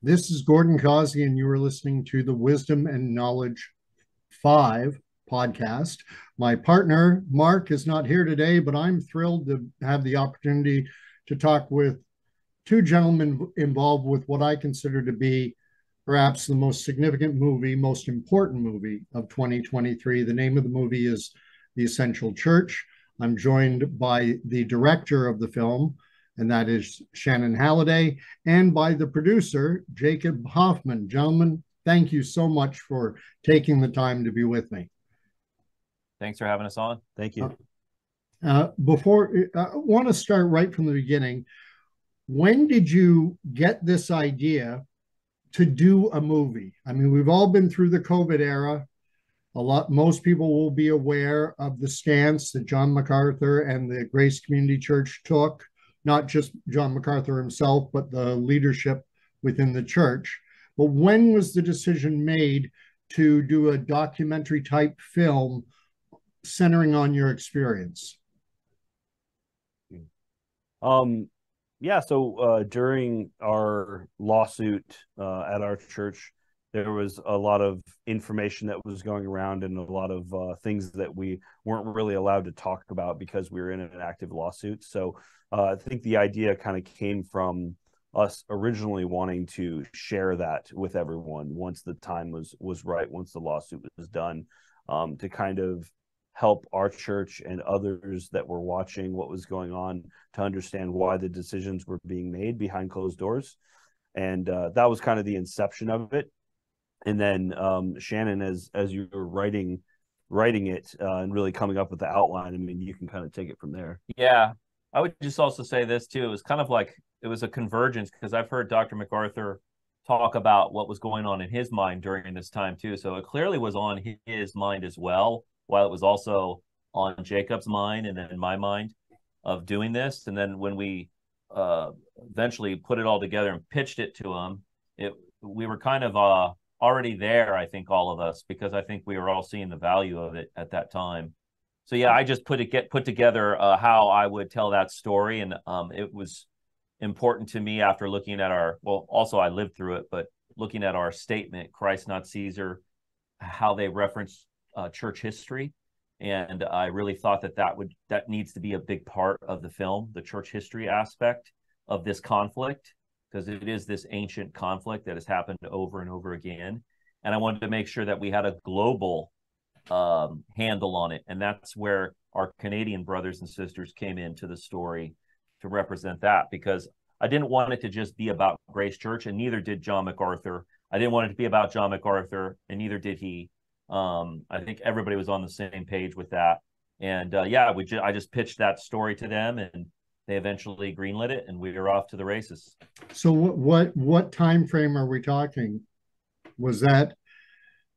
This is Gordon Causey, and you are listening to the Wisdom and Knowledge 5 podcast. My partner, Mark, is not here today, but I'm thrilled to have the opportunity to talk with two gentlemen involved with what I consider to be perhaps the most significant movie, most important movie of 2023. The name of the movie is The Essential Church. I'm joined by the director of the film, and that is Shannon Halliday, and by the producer, Jacob Hoffman. Gentlemen, thank you so much for taking the time to be with me. Thanks for having us on. Thank you. I want to start right from the beginning. When did you get this idea to do a movie? I mean, we've all been through the COVID era. Most people will be aware of the stance that John MacArthur and the Grace Community Church took, not just John MacArthur himself, but the leadership within the church. But when was the decision made to do a documentary type film centering on your experience? During our lawsuit at our church, there was a lot of information that was going around and a lot of things that we weren't really allowed to talk about because we were in an active lawsuit. So I think the idea kind of came from us originally wanting to share that with everyone once the time was right, once the lawsuit was done, to kind of help our church and others that were watching what was going on to understand why the decisions were being made behind closed doors. And that was kind of the inception of it. And then Shannon, as you were writing it and really coming up with the outline, I mean, you can kind of take it from there. Yeah, I would just also say this too. It was kind of like it was a convergence because I've heard Dr. MacArthur talk about what was going on in his mind during this time too. So it clearly was on his mind as well, while it was also on Jacob's mind and then my mind of doing this. And then when we eventually put it all together and pitched it to him, we were kind of already there, I think, all of us, because I think we were all seeing the value of it at that time. So yeah, I just put together how I would tell that story, and it was important to me after looking at also I lived through it, but looking at our statement, Christ not Caesar, how they reference church history, and I really thought that needs to be a big part of the film, the church history aspect of this conflict, because it is this ancient conflict that has happened over and over again. And I wanted to make sure that we had a global handle on it. And that's where our Canadian brothers and sisters came into the story to represent that, because I didn't want it to just be about Grace Church, and neither did John MacArthur. I didn't want it to be about John MacArthur, and neither did he. I think everybody was on the same page with that. And I just pitched that story to them, and they eventually greenlit it, and we were off to the races. So what time frame are we talking? Was that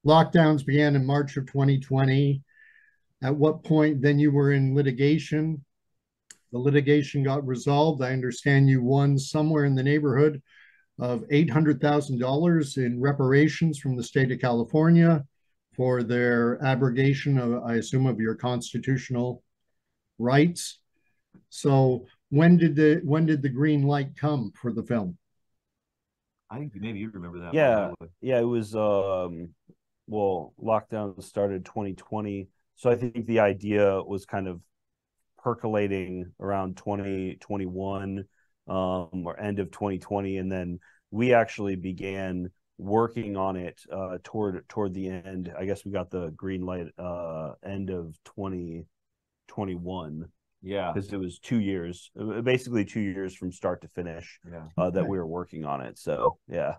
lockdowns began in March of 2020? At what point then you were in litigation? The litigation got resolved. I understand you won somewhere in the neighborhood of $800,000 in reparations from the state of California for their abrogation of, I assume, of your constitutional rights. So when did the green light come for the film? I think maybe you remember that. Yeah, it was lockdown started 2020, so I think the idea was kind of percolating around 2021 or end of 2020, and then we actually began working on it toward the end. I guess we got the green light end of 2021. Yeah, because it was 2 years, basically 2 years from start to finish. Yeah, that we were working on it. So yeah.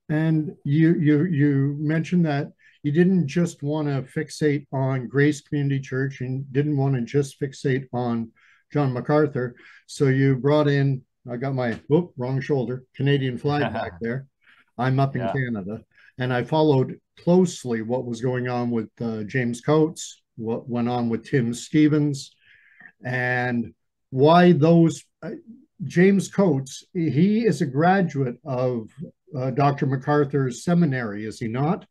And you mentioned that you didn't just want to fixate on Grace Community Church and didn't want to just fixate on John MacArthur. So you brought in, I got my wrong shoulder, Canadian flag back there. I'm up in Canada, and I followed closely what was going on with James Coates, what went on with Tim Stevens, and why those James Coates, he is a graduate of Dr. MacArthur's seminary, is he not?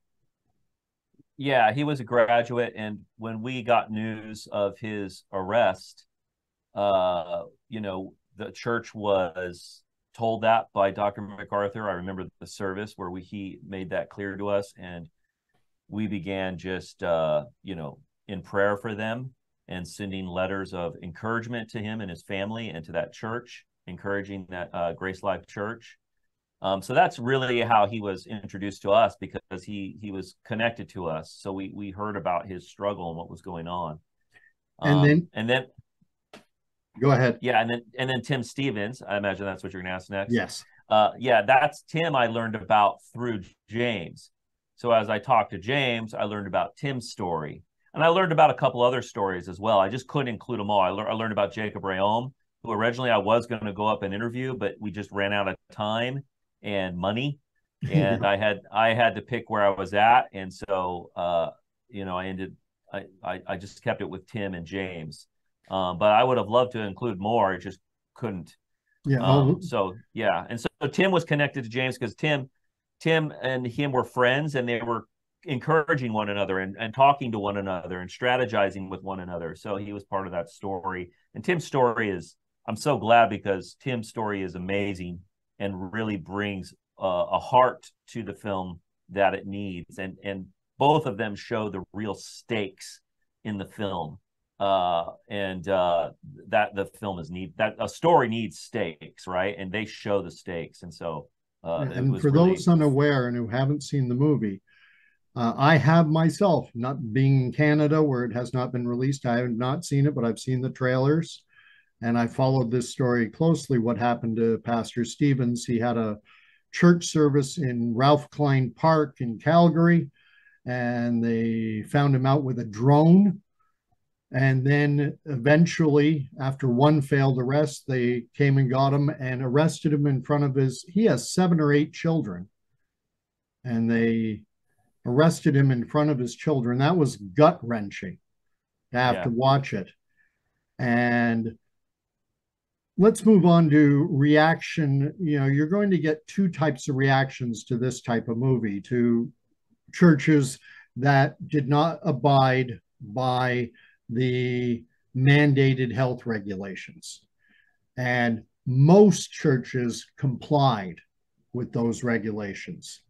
Yeah, he was a graduate, and when we got news of his arrest, the church was told that by Dr. MacArthur. I remember the service where he made that clear to us, and we began just in prayer for them and sending letters of encouragement to him and his family and to that church, encouraging that Grace Life Church. So that's really how he was introduced to us, because he was connected to us. So we heard about his struggle and what was going on. And then go ahead. Yeah, and then Tim Stevens. I imagine that's what you're going to ask next. Yes. Yeah, that's Tim. I learned about through James. So as I talked to James, I learned about Tim's story, and I learned about a couple other stories as well. I just couldn't include them all. I learned about Jacob Rayom, who originally I was going to go up and interview, but we just ran out of time and money, and I had to pick where I was at, and so I just kept it with Tim and James. But I would have loved to include more. I just couldn't. Yeah. So Tim was connected to James because Tim and him were friends, and they were encouraging one another and talking to one another and strategizing with one another. So he was part of that story. And Tim's story I'm so glad, because Tim's story is amazing and really brings a heart to the film that it needs. And both of them show the real stakes in the film. That the film that a story needs stakes, right? And they show the stakes. And so, and for those unaware and who haven't seen the movie, I have myself, not being in Canada where it has not been released, I have not seen it, but I've seen the trailers, and I followed this story closely. What happened to Pastor Stevens? He had a church service in Ralph Klein Park in Calgary, and they found him out with a drone. And then eventually, after one failed arrest, they came and got him and arrested him in front of he has 7 or 8 children. And they arrested him in front of his children. That was gut-wrenching to have to watch it. And let's move on to reaction. You're going to get 2 types of reactions to this type of movie: to churches that did not abide by the mandated health regulations. And most churches complied with those regulations.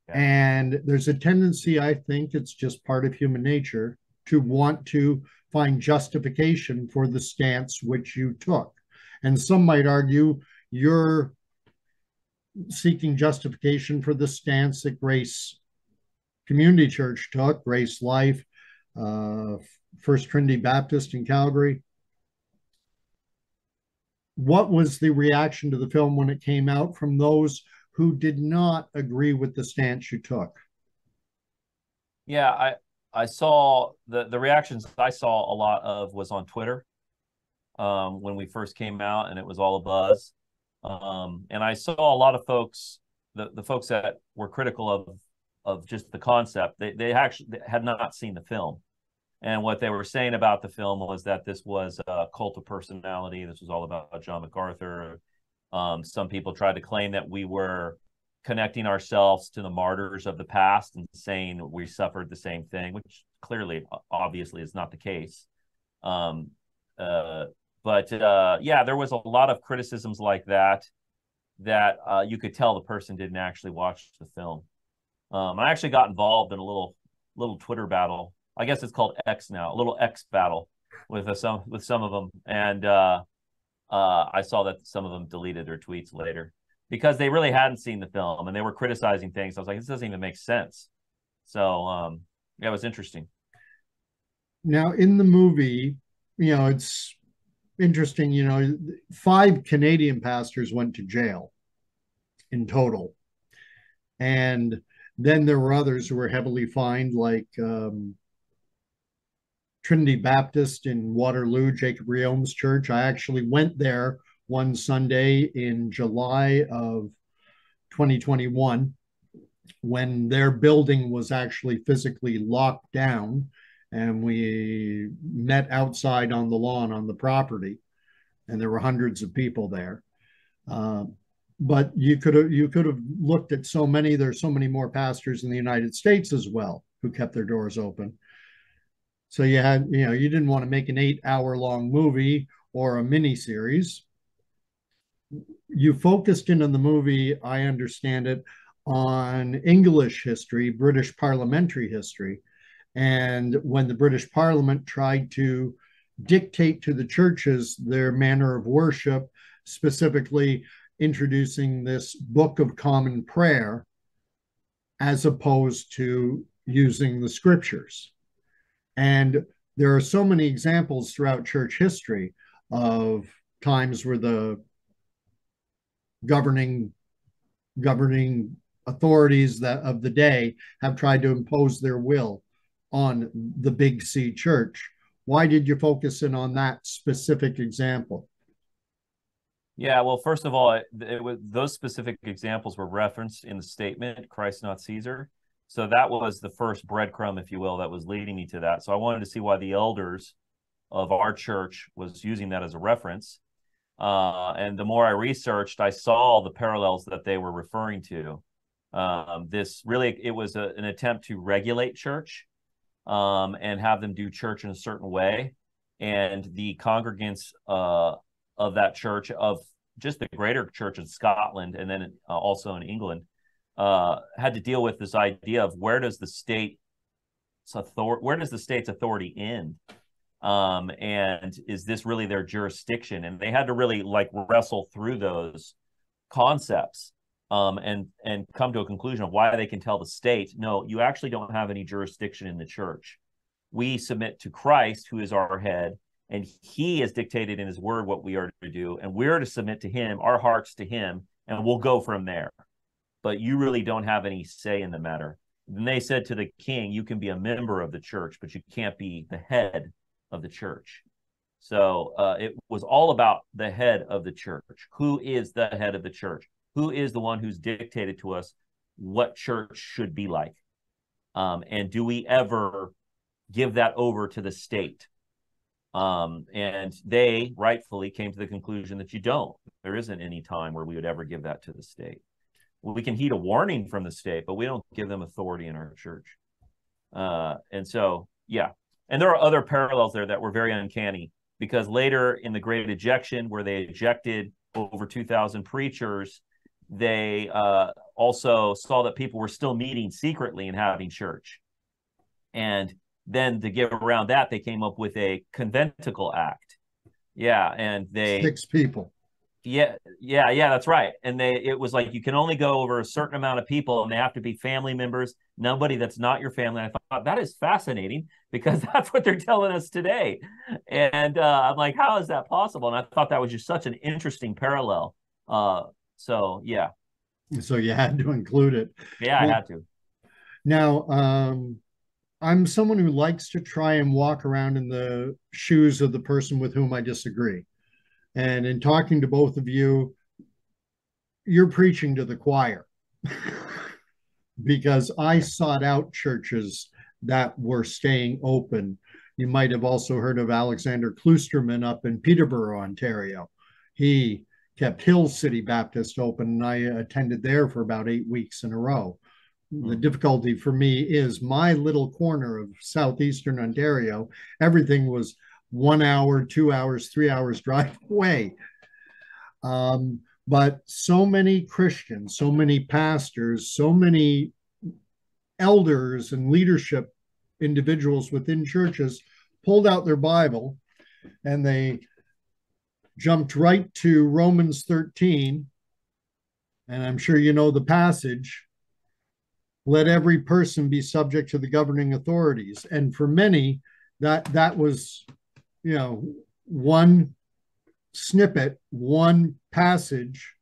Yeah. And there's a tendency, I think it's just part of human nature, to want to find justification for the stance which you took. And some might argue you're seeking justification for the stance that Grace Community Church took, Grace Life, First Trinity Baptist in Calgary. What was the reaction to the film when it came out from those who did not agree with the stance you took? Yeah, I saw the reactions I saw a lot of was on Twitter when we first came out, and it was all a buzz. And I saw a lot of folks, the folks that were critical of just the concept, they actually had not seen the film. And what they were saying about the film was that this was a cult of personality. This was all about John MacArthur. Some people tried to claim that we were connecting ourselves to the martyrs of the past and saying we suffered the same thing, which clearly, obviously, is not the case. But there was a lot of criticisms like that you could tell the person didn't actually watch the film. I actually got involved in a little Twitter battle. I guess it's called X now, a little X battle with some of them. And I saw that some of them deleted their tweets later because they really hadn't seen the film and they were criticizing things. I was like, this doesn't even make sense. So it was interesting. Now in the movie, it's interesting, 5 Canadian pastors went to jail in total. And then there were others who were heavily fined, like Trinity Baptist in Waterloo, Jacob Rayom's church. I actually went there one Sunday in July of 2021 when their building was actually physically locked down, and we met outside on the lawn on the property, and there were hundreds of people there. But you could have looked at there's so many more pastors in the United States as well who kept their doors open. So you didn't want to make an 8-hour long movie or a mini series. you focused in on the movie, I understand it, on English history, British parliamentary history. And when the British Parliament tried to dictate to the churches their manner of worship, specifically introducing this Book of Common Prayer as opposed to using the scriptures. And there are so many examples throughout church history of times where the governing authorities that of the day have tried to impose their will on the Big C church. Why did you focus in on that specific example? Yeah, well, first of all, those specific examples were referenced in the statement, Christ not Caesar. So that was the first breadcrumb, if you will, that was leading me to that. So I wanted to see why the elders of our church was using that as a reference. And the more I researched, I saw the parallels that they were referring to. It was an attempt to regulate church and have them do church in a certain way. And the congregants of that church, of just the greater church in Scotland and then also in England, had to deal with this idea of where does the state's authority end? And is this really their jurisdiction? And they had to really wrestle through those concepts and come to a conclusion of why they can tell the state, no, you actually don't have any jurisdiction in the church. We submit to Christ, who is our head, and he has dictated in his word what we are to do, and we're to submit to him, our hearts to him, and we'll go from there. But you really don't have any say in the matter. Then they said to the king, you can be a member of the church, but you can't be the head of the church. So it was all about the head of the church. Who is the head of the church? Who is the one who's dictated to us what church should be like? And do we ever give that over to the state? And they rightfully came to the conclusion that you don't. There isn't any time where we would ever give that to the state. Well, we can heed a warning from the state, but we don't give them authority in our church. And so, yeah. And there are other parallels there that were very uncanny, because later in the Great Ejection, where they ejected over 2,000 preachers, they also saw that people were still meeting secretly and having church. And then to get around that, they came up with a conventicle act. Yeah, and they 6 people. Yeah, that's right. And it was like you can only go over a certain amount of people, and they have to be family members, nobody that's not your family. And I thought that is fascinating, because that's what they're telling us today. And I'm like, how is that possible? And I thought that was just such an interesting parallel. So yeah. So you had to include it. Yeah, I had to. Now, I'm someone who likes to try and walk around in the shoes of the person with whom I disagree. And in talking to both of you, you're preaching to the choir. Because I sought out churches that were staying open. You might have also heard of Alexander Kloosterman up in Peterborough, Ontario. He kept Hill City Baptist open, and I attended there for about 8 weeks in a row. The difficulty for me is my little corner of southeastern Ontario, everything was 1 hour, 2 hours, 3 hours drive away. But so many Christians, so many pastors, so many elders and leadership individuals within churches pulled out their Bible and they jumped right to Romans 13. And I'm sure you know the passage. Let every person be subject to the governing authorities. And for many, that was, one snippet, one passage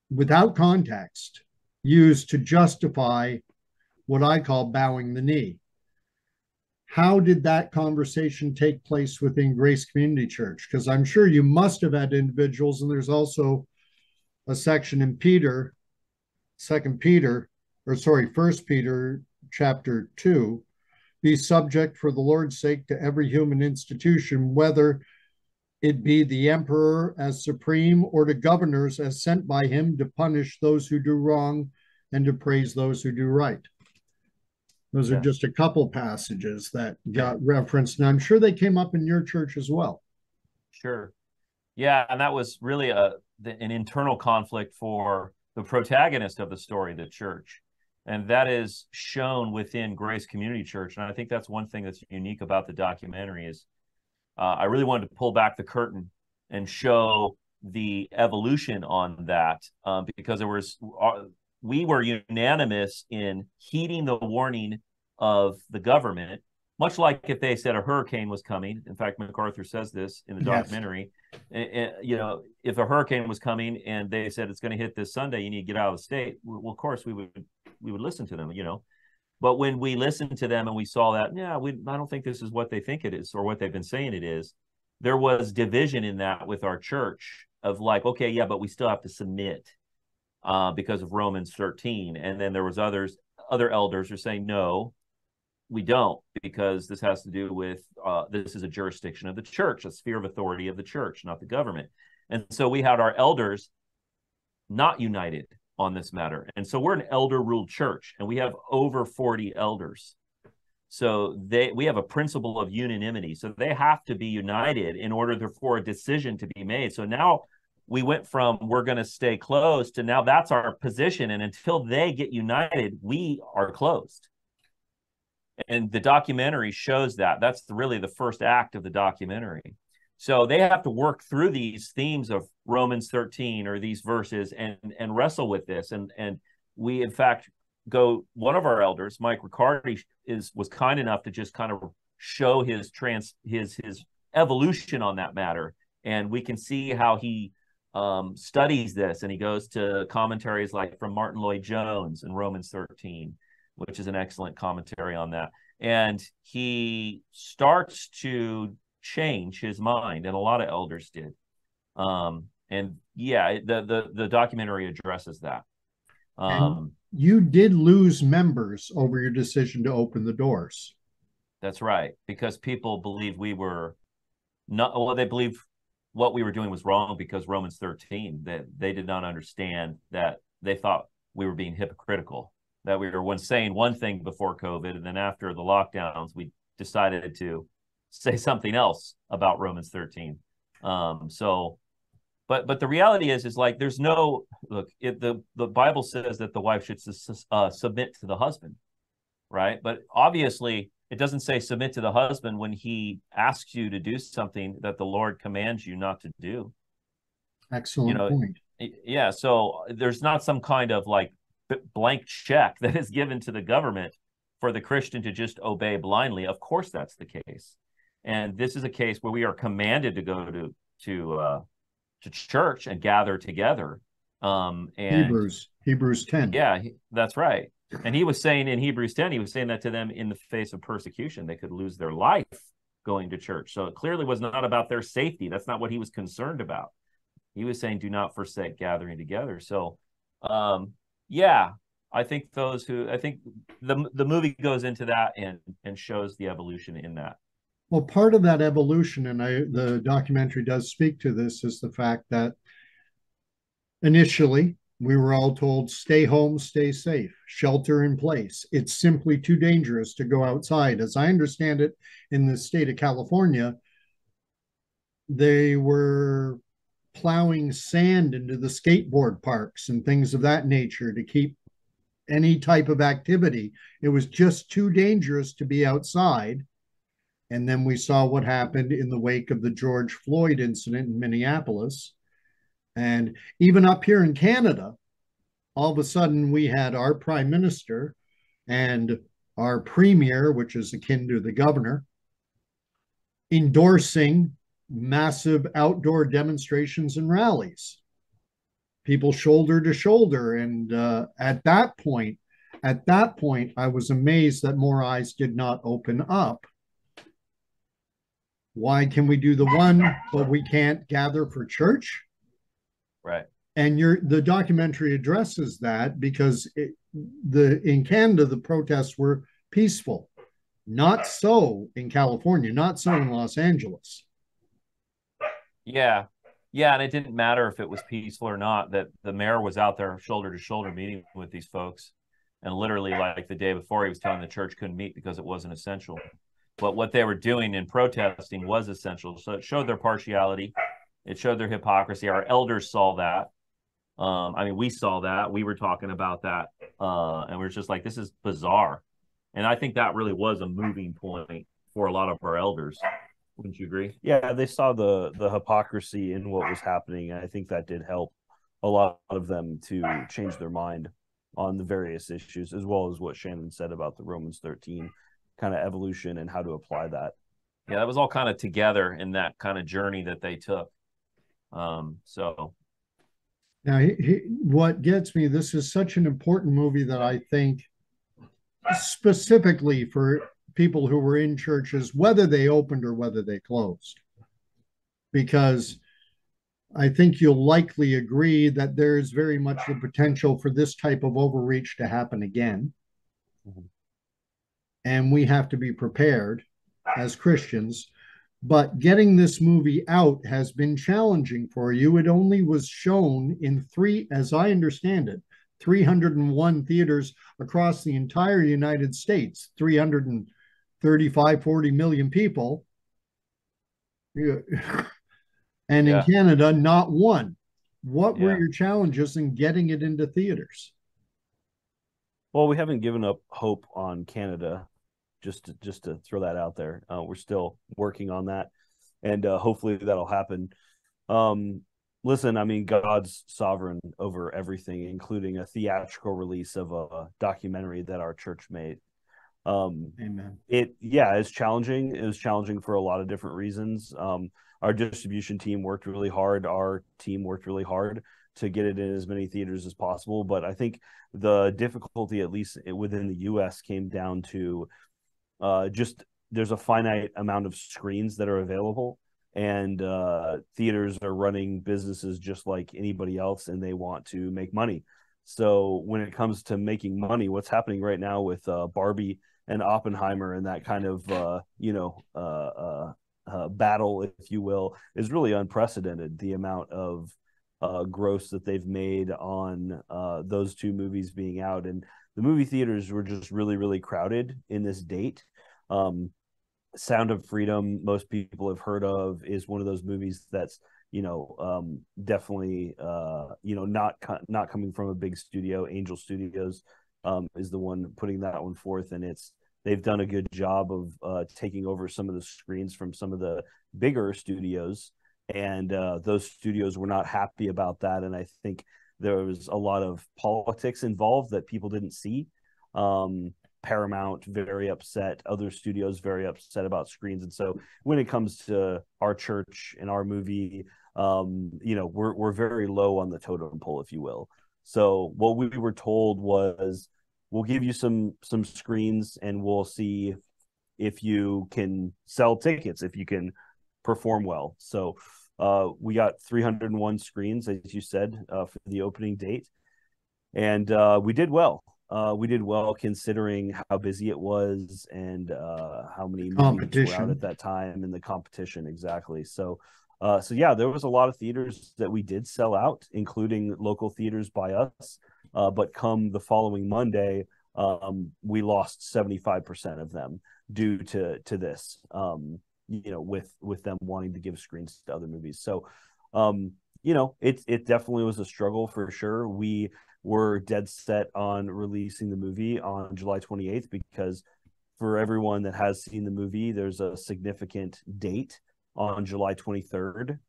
without context used to justify what I call bowing the knee. How did that conversation take place within Grace Community Church? Because I'm sure you must have had individuals, and there's also a section in First Peter chapter 2, be subject for the Lord's sake to every human institution, whether it be the emperor as supreme or to governors as sent by him to punish those who do wrong and to praise those who do right. Those are just a couple passages that got referenced, and I'm sure they came up in your church as well. Sure. Yeah, and that was really an internal conflict for the protagonist of the story, the church. And that is shown within Grace Community Church. And I think that's one thing that's unique about the documentary is I really wanted to pull back the curtain and show the evolution on that because we were unanimous in heeding the warning of the government, much like if they said a hurricane was coming. In fact, MacArthur says this in the documentary. And, if a hurricane was coming and they said it's going to hit this Sunday, you need to get out of the state. Well, of course we would listen to them, But when we listened to them and we saw that, I don't think this is what they think it is or what they've been saying it is. There was division in that with our church of like, okay, yeah, but we still have to submit because of Romans 13. And then there was other elders are saying, no, we don't, because this has to do with this is a jurisdiction of the church, a sphere of authority of the church, not the government. And so we had our elders not united on this matter. And so we're an elder-ruled church, and we have over 40 elders. So we have a principle of unanimity. So they have to be united in order for a decision to be made. So now we went from we're going to stay closed to now that's our position. And until they get united, we are closed. And the documentary shows that. That's really the first act of the documentary. So they have to work through these themes of Romans 13 or these verses and wrestle with this. And we, in fact, one of our elders, Mike Riccardi, was kind enough to just kind of show his evolution on that matter. And we can see how he studies this. And he goes to commentaries like from Martin Lloyd-Jones in Romans 13, which is an excellent commentary on that. And he starts to change his mind, and a lot of elders did. The documentary addresses that. And you did lose members over your decision to open the doors. That's right, because people believed we were not. Well, they believed what we were doing was wrong because Romans 13. That they did not understand that. They thought we were being hypocritical. That we were saying one thing before COVID, and then after the lockdowns, we decided to say something else about Romans 13. But the reality is like there's no look. The Bible says that the wife should submit to the husband, right? But obviously, it doesn't say submit to the husband when he asks you to do something that the Lord commands you not to do. Excellent point. Yeah, so there's not some kind of like blank check that is given to the government for the Christian to just obey blindly. Of course, that's the case. And this is a case where we are commanded to go to church and gather together. And Hebrews 10. Yeah, that's right. And he was saying in Hebrews 10, he was saying that to them in the face of persecution. They could lose their life going to church. So it clearly was not about their safety. That's not what he was concerned about. He was saying, do not forsake gathering together. So, I think the movie goes into that and shows the evolution in that. Well, part of that evolution, and the documentary does speak to this, is the fact that initially we were all told, stay home, stay safe, shelter in place. It's simply too dangerous to go outside. As I understand it, in the state of California, they were plowing sand into the skateboard parks and things of that nature to keep any type of activity. It was just too dangerous to be outside. And then we saw what happened in the wake of the George Floyd incident in Minneapolis. And even up here in Canada, all of a sudden we had our prime minister and our premier, which is akin to the governor, endorsing massive outdoor demonstrations and rallies, people shoulder to shoulder. And at that point, I was amazed that more eyes did not open up. Why can we do the one, but we can't gather for church? Right. And the documentary addresses that because in Canada, the protests were peaceful. Not so in California, not so in Los Angeles. Yeah. Yeah. And it didn't matter if it was peaceful or not, that the mayor was out there shoulder to shoulder meeting with these folks. And literally, like the day before, he was telling the church couldn't meet because it wasn't essential. But what they were doing in protesting was essential. So it showed their partiality. It showed their hypocrisy. Our elders saw that. I mean, we saw that. We were talking about that. And we're just like, this is bizarre. And I think that really was a moving point for a lot of our elders. Wouldn't you agree? Yeah, they saw the hypocrisy in what was happening, and I think that did help a lot of them to change their mind on the various issues, as well as what Shannon said about the Romans 13 kind of evolution and how to apply that. Yeah, that was all kind of together in that kind of journey that they took. So now, what gets me, this is such an important movie that I think specifically for people who were in churches, whether they opened or whether they closed, because I think you'll likely agree that there's very much the potential for this type of overreach to happen again. Mm-hmm. And we have to be prepared as Christians. But getting this movie out has been challenging for you. It only was shown in as I understand it, 301 theaters across the entire United States, 335, 40 million people. And in Canada, not one. What were your challenges in getting it into theaters? Well, we haven't given up hope on Canada, just to throw that out there. We're still working on that, and hopefully that'll happen. Listen, I mean, God's sovereign over everything, including a theatrical release of a documentary that our church made. Amen. It's challenging. It was challenging for a lot of different reasons. Our distribution team worked really hard. Our team worked really hard to get it in as many theaters as possible. But I think the difficulty, at least within the U.S., came down to just there's a finite amount of screens that are available, and theaters are running businesses just like anybody else, and they want to make money. So when it comes to making money, what's happening right now with Barbie and Oppenheimer and that kind of battle, if you will, is really unprecedented. The amount of gross that they've made on those two movies being out, and the movie theaters were just really, really crowded in this date. Sound of Freedom, most people have heard of, is one of those movies that's definitely not coming from a big studio. Angel Studios is the one putting that one forth, and they've done a good job of taking over some of the screens from some of the bigger studios, and those studios were not happy about that. And I think there was a lot of politics involved that people didn't see. Paramount very upset, other studios very upset about screens. And so when it comes to our church and our movie, we're very low on the totem pole, if you will. So what we were told was, we'll give you some screens and we'll see if you can sell tickets, if you can perform well. So we got 301 screens, as you said, for the opening date. And we did well. We did well considering how busy it was and how many movies were out at that time and the competition. Exactly. So there was a lot of theaters that we did sell out, including local theaters by us. But come the following Monday, we lost 75% of them due to this, with them wanting to give screens to other movies. So, it definitely was a struggle for sure. We were dead set on releasing the movie on July 28th because for everyone that has seen the movie, there's a significant date on July 23rd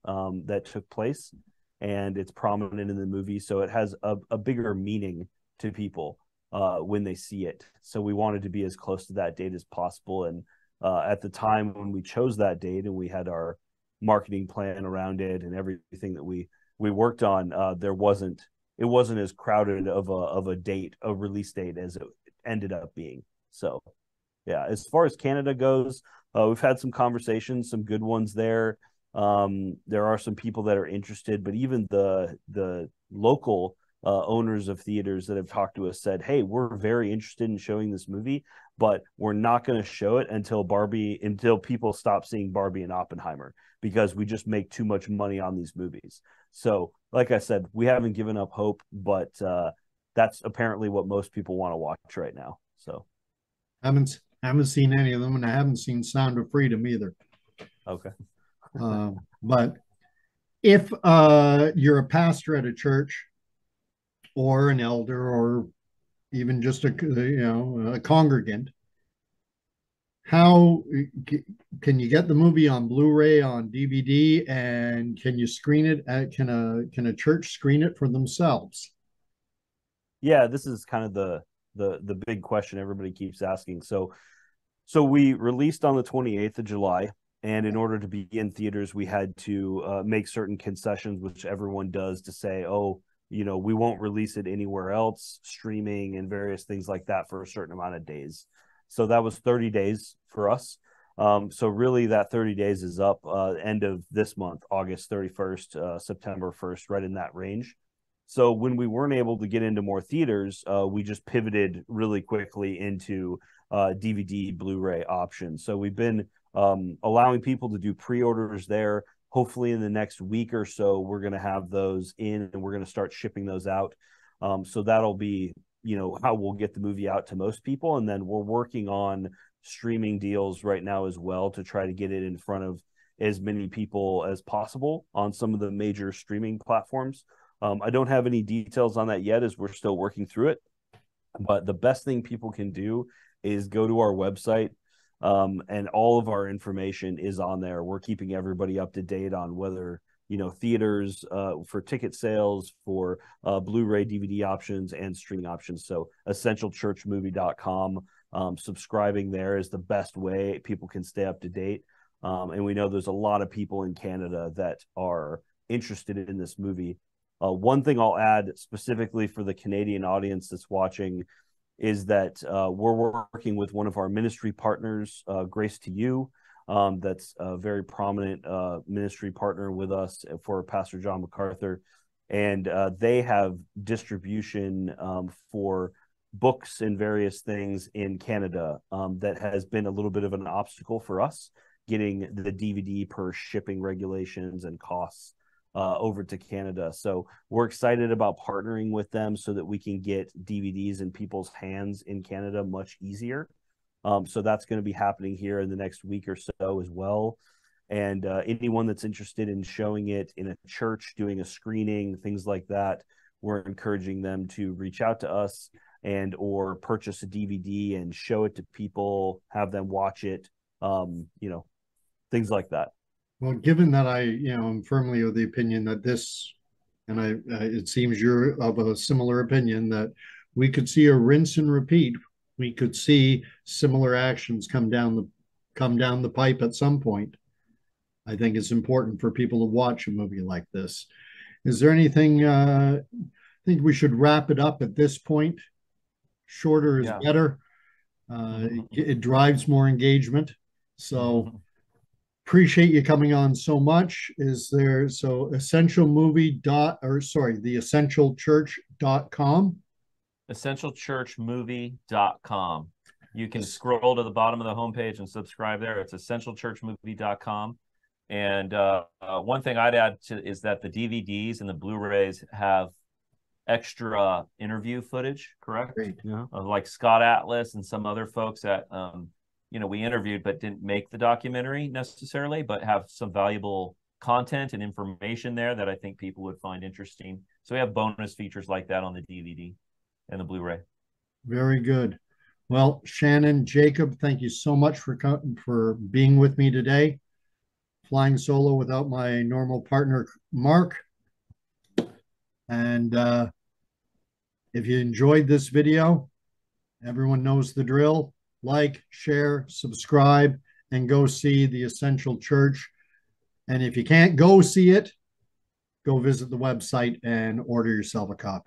that took place, and it's prominent in the movie. So it has a bigger meaning to people when they see it. So we wanted to be as close to that date as possible. And at the time when we chose that date and we had our marketing plan around it and everything that we worked on, it wasn't as crowded of a release date as it ended up being. So yeah, as far as Canada goes, we've had some conversations, some good ones there. There are some people that are interested, but even the local owners of theaters that have talked to us said, hey, we're very interested in showing this movie, but we're not going to show it until people stop seeing Barbie and Oppenheimer, because we just make too much money on these movies. So like I said, we haven't given up hope, but that's apparently what most people want to watch right now. So haven't seen any of them, and I haven't seen Sound of Freedom either. Okay. But If you're a pastor at a church or an elder or even just a congregant, how can you get the movie on Blu-ray, on DVD, and can you screen it can a church screen it for themselves? Yeah, this is kind of the big question everybody keeps asking. So we released on the 28th of July, and in order to be in theaters, we had to make certain concessions, which everyone does, to say, oh, we won't release it anywhere else, streaming and various things like that for a certain amount of days. So that was 30 days for us. So really that 30 days is up end of this month, August 31st, September 1st, right in that range. So when we weren't able to get into more theaters, we just pivoted really quickly into DVD, Blu-ray options. So we've been allowing people to do pre-orders there. Hopefully in the next week or so, we're going to have those in and we're going to start shipping those out. So that'll be, how we'll get the movie out to most people. And then we're working on streaming deals right now as well to try to get it in front of as many people as possible on some of the major streaming platforms. I don't have any details on that yet as we're still working through it. But the best thing people can do is go to our website, and all of our information is on there. We're keeping everybody up to date on whether, theaters for ticket sales, for Blu-ray DVD options and streaming options. So essentialchurchmovie.com, subscribing there is the best way people can stay up to date. And we know there's a lot of people in Canada that are interested in this movie. One thing I'll add specifically for the Canadian audience that's watching is that we're working with one of our ministry partners, Grace to You. That's a very prominent ministry partner with us for Pastor John MacArthur. And they have distribution for books and various things in Canada that has been a little bit of an obstacle for us getting the DVD per shipping regulations and costs over to Canada. So we're excited about partnering with them so that we can get DVDs in people's hands in Canada much easier. So that's going to be happening here in the next week or so as well. And anyone that's interested in showing it in a church, doing a screening, things like that, we're encouraging them to reach out to us and or purchase a DVD and show it to people, have them watch it, things like that. Well, given that am firmly of the opinion that this, and it seems you're of a similar opinion, that we could see a rinse and repeat. We could see similar actions come down the pipe at some point. I think it's important for people to watch a movie like this. Is there anything? I think we should wrap it up at this point. Shorter is better. It drives more engagement. So. Appreciate you coming on so much. Essentialchurch.com? Essentialchurchmovie.com. You can scroll to the bottom of the homepage and subscribe there. It's essentialchurchmovie.com. And one thing I'd add is that the DVDs and the Blu-rays have extra interview footage, correct? Great. Yeah. Like Scott Atlas and some other folks that we interviewed but didn't make the documentary necessarily, but have some valuable content and information there that I think people would find interesting. So we have bonus features like that on the DVD and the Blu-ray. Very good. Well, Shannon, Jacob, thank you so much for being with me today. Flying solo without my normal partner, Mark. And if you enjoyed this video, everyone knows the drill. Like, share, subscribe, and go see The Essential Church. And if you can't go see it, go visit the website and order yourself a copy.